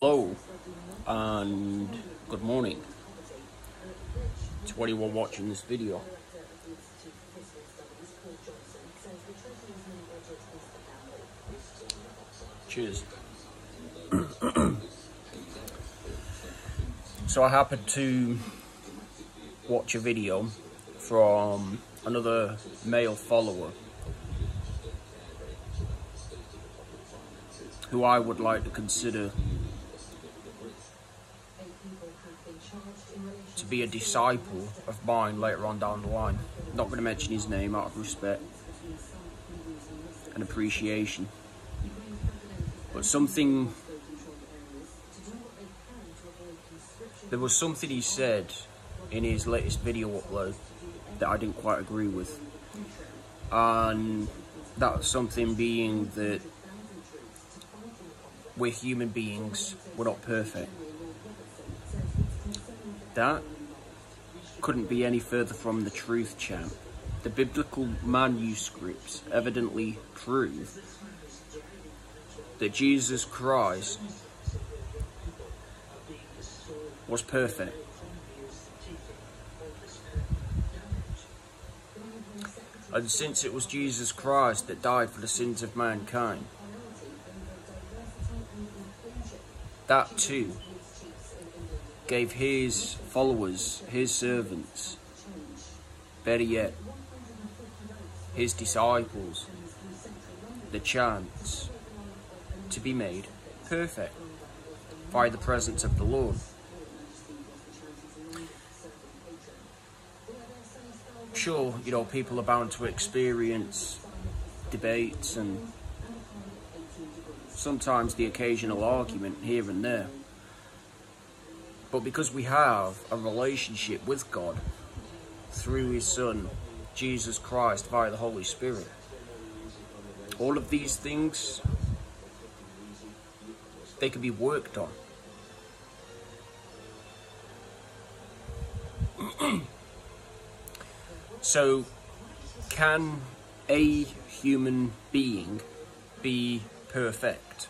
Hello and good morning to anyone watching this video. Cheers. So I happened to watch a video from another male follower who I would like to consider to be a disciple of mine later on down the line. Not going to mention his name out of respect and appreciation, but there was something he said in his latest video upload that I didn't quite agree with, and that something being that we're human beings, we're not perfect. That couldn't be any further from the truth, champ. The biblical manuscripts evidently prove that Jesus Christ was perfect. And since it was Jesus Christ that died for the sins of mankind, that too gave his followers, his servants, better yet, his disciples, the chance to be made perfect by the presence of the Lord. Sure, people are bound to experience debates and sometimes the occasional argument here and there. But because we have a relationship with God through his Son, Jesus Christ, via the Holy Spirit, all of these things, they can be worked on. So, can a human being be perfect?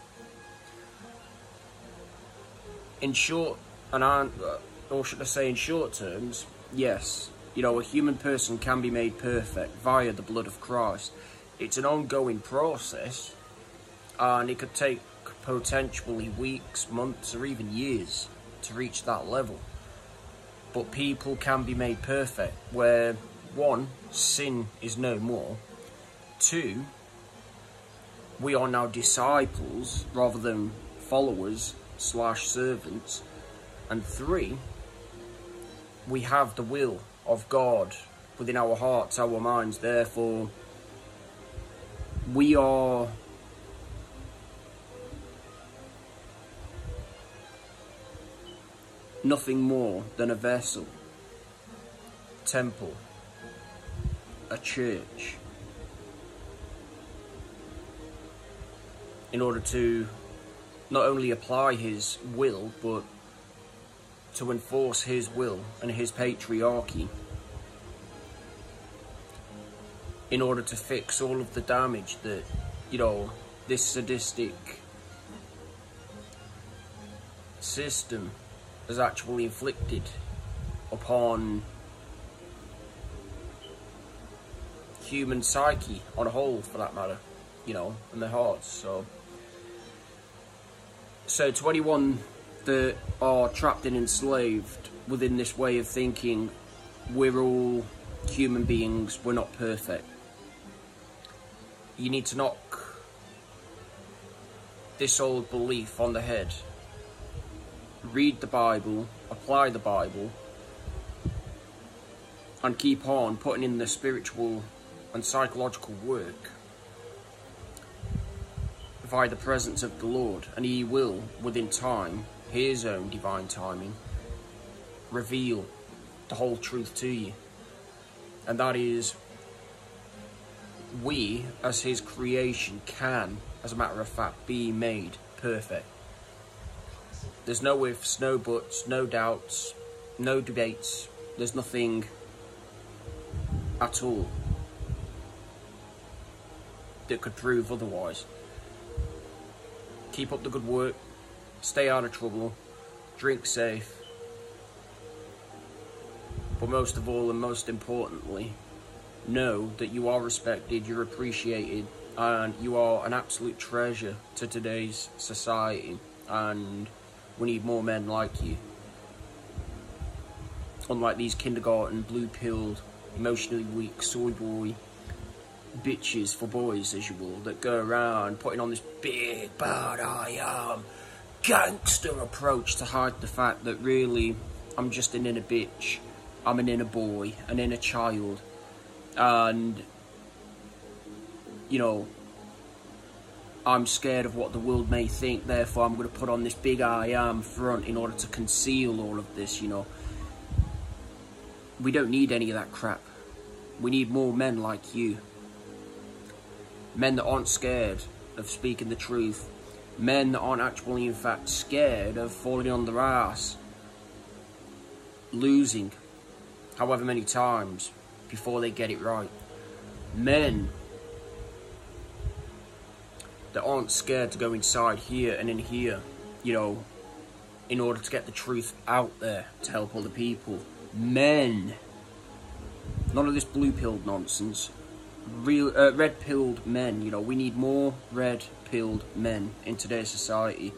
In short, or should I say in short terms, yes. A human person can be made perfect via the blood of Christ. It's an ongoing process, and it could take potentially weeks, months, or even years to reach that level. But people can be made perfect, where one, sin is no more. Two, we are now disciples rather than followers / servants. And three, we have the will of God within our hearts, our minds. Therefore, we are nothing more than a vessel, temple, a church, in order to not only apply his will, but to enforce his will and his patriarchy, in order to fix all of the damage that, this sadistic system has actually inflicted upon human psyche on a whole, for that matter, and their hearts. So to anyone that are trapped and enslaved within this way of thinking, we're all human beings, we're not perfect, you need to knock this old belief on the head. Read the Bible, apply the Bible, and keep on putting in the spiritual and psychological work via the presence of the Lord, and he will, within time, his own divine timing, reveal the whole truth to you. And that is, we, as his creation, can, as a matter of fact, be made perfect. There's no ifs, no buts, no doubts, no debates. There's nothing at all that could prove otherwise. Keep up the good work. stay out of trouble, drink safe, but most of all and most importantly, know that you are respected, you're appreciated, and you are an absolute treasure to today's society, and we need more men like you. Unlike these kindergarten, blue-pilled, emotionally weak, soy boy bitches for boys, as you will, that go around putting on this big, bad I am gangster approach to hide the fact that really I'm just an inner bitch, I'm an inner boy, an inner child, and you know, I'm scared of what the world may think, therefore I'm going to put on this big I am front in order to conceal all of this, you know. We don't need any of that crap. We need more men like you. Men that aren't scared of speaking the truth. Men that aren't actually, in fact, scared of falling on their ass, losing however many times before they get it right. Men that aren't scared to go inside here and in here, you know, in order to get the truth out there to help other people. Men. None of this blue-pilled nonsense. Real red-pilled men, you know. We need more red-pilled men in today's society.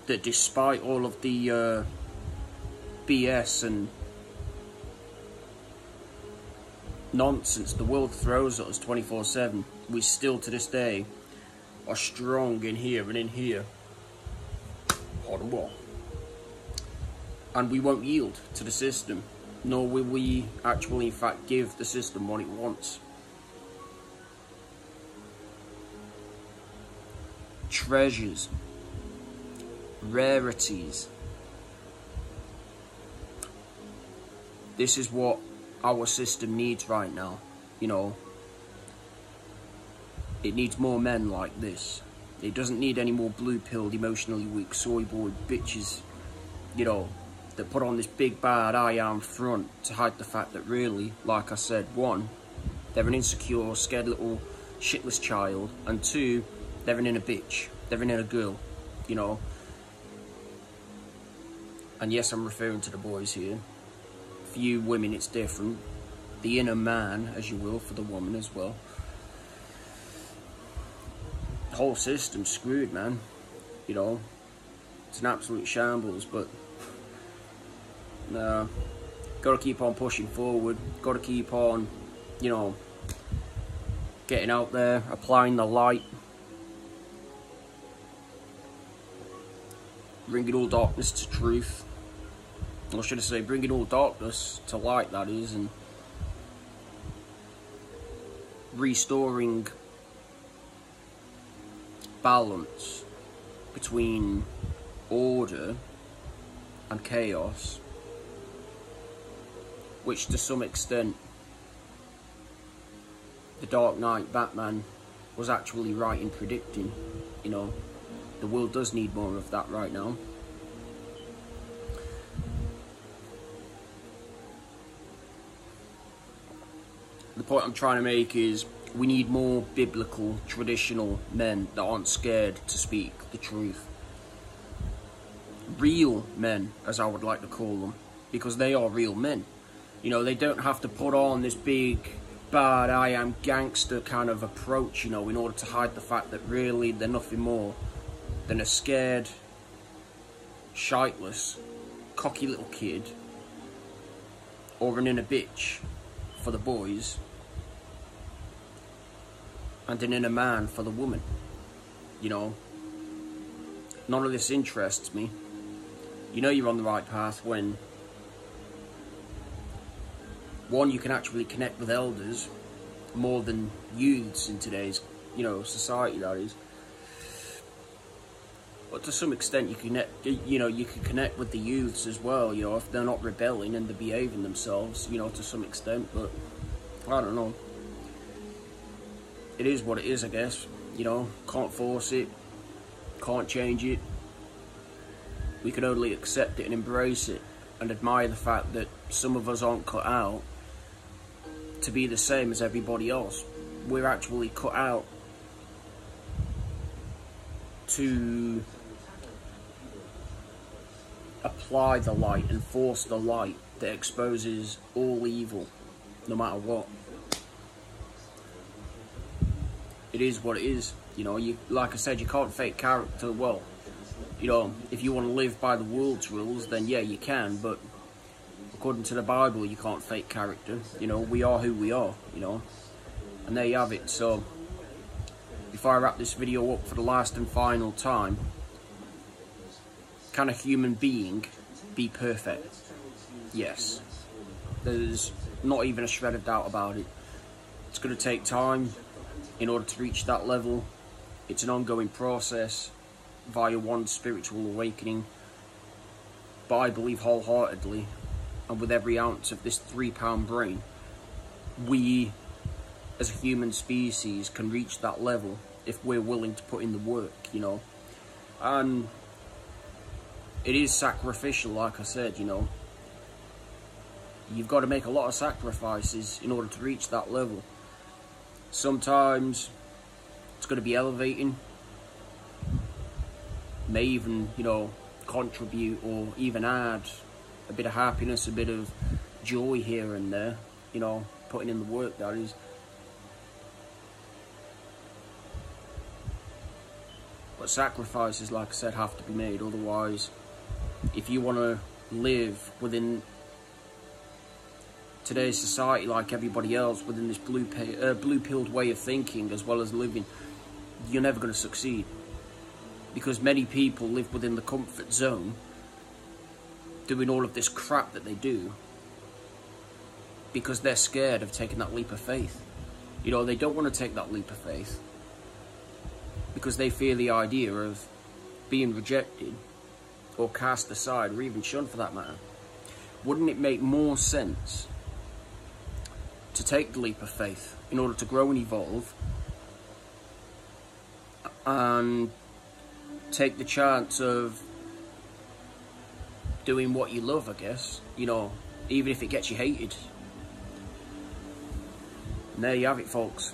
That despite all of the BS and nonsense the world throws at us 24/7, we still to this day are strong in here and in here. Pardon what? And we won't yield to the system, nor will we actually in fact give the system what it wants. Treasures, rarities. This is what our system needs right now, you know. It needs more men like this. It doesn't need any more blue-pilled, emotionally weak, soy boy bitches, you know, that put on this big bad I am front to hide the fact that really, like I said, one, they're an insecure, scared little shitless child, and two, they're an inner bitch, they're an inner girl, you know. And yes, I'm referring to the boys here. For you women, it's different. The inner man, as you will, for the woman as well. The whole system's screwed, man. You know, it's an absolute shambles, but gotta keep on pushing forward. Gotta keep on, you know, getting out there, applying the light, bringing all darkness to truth. Or should I say, bringing all darkness to light, that is, and restoring balance between order and chaos, which to some extent the Dark Knight Batman was actually right in predicting. You know, the world does need more of that right now. The point I'm trying to make is we need more biblical, traditional men that aren't scared to speak the truth. Real men, as I would like to call them, because they are real men. You know, they don't have to put on this big, bad, I am gangster kind of approach, you know, in order to hide the fact that really they're nothing more than a scared, shiteless, cocky little kid, or an inner bitch for the boys, and an inner man for the woman. You know, none of this interests me. You know you're on the right path when, one, you can actually connect with elders more than youths in today's, you know, society, that is. But to some extent you can connect with the youths as well, you know, if they're not rebelling and they're behaving themselves, you know, to some extent. But I don't know. It is what it is, I guess. You know, can't force it, can't change it. We can only accept it and embrace it and admire the fact that some of us aren't cut out to be the same as everybody else. We're actually cut out to apply the light and force the light that exposes all evil, no matter what. It is what it is. You know, like I said, you can't fake character. Well, you know, if you want to live by the world's rules, then yeah, you can, but according to the Bible, you can't fake character. You know, we are who we are, you know, and there you have it. So, before I wrap this video up for the last and final time, can a human being be perfect? Yes. There's not even a shred of doubt about it. It's going to take time in order to reach that level. It's an ongoing process via one spiritual awakening. But I believe wholeheartedly, and with every ounce of this 3-pound brain, we as a human species can reach that level if we're willing to put in the work, you know. And it is sacrificial, like I said, you know. You've got to make a lot of sacrifices in order to reach that level. Sometimes it's going to be elevating, may even, you know, contribute or even add a bit of happiness, a bit of joy here and there, you know, putting in the work, that is. But sacrifices, like I said, have to be made. Otherwise, if you want to live within today's society like everybody else, within this blue-pilled way of thinking as well as living, you're never going to succeed. Because many people live within the comfort zone, doing all of this crap that they do, because they're scared of taking that leap of faith. You know, they don't want to take that leap of faith because they fear the idea of being rejected or cast aside, or even shunned for that matter. Wouldn't it make more sense to take the leap of faith in order to grow and evolve, and take the chance of doing what you love, I guess, you know, even if it gets you hated? And there you have it, folks.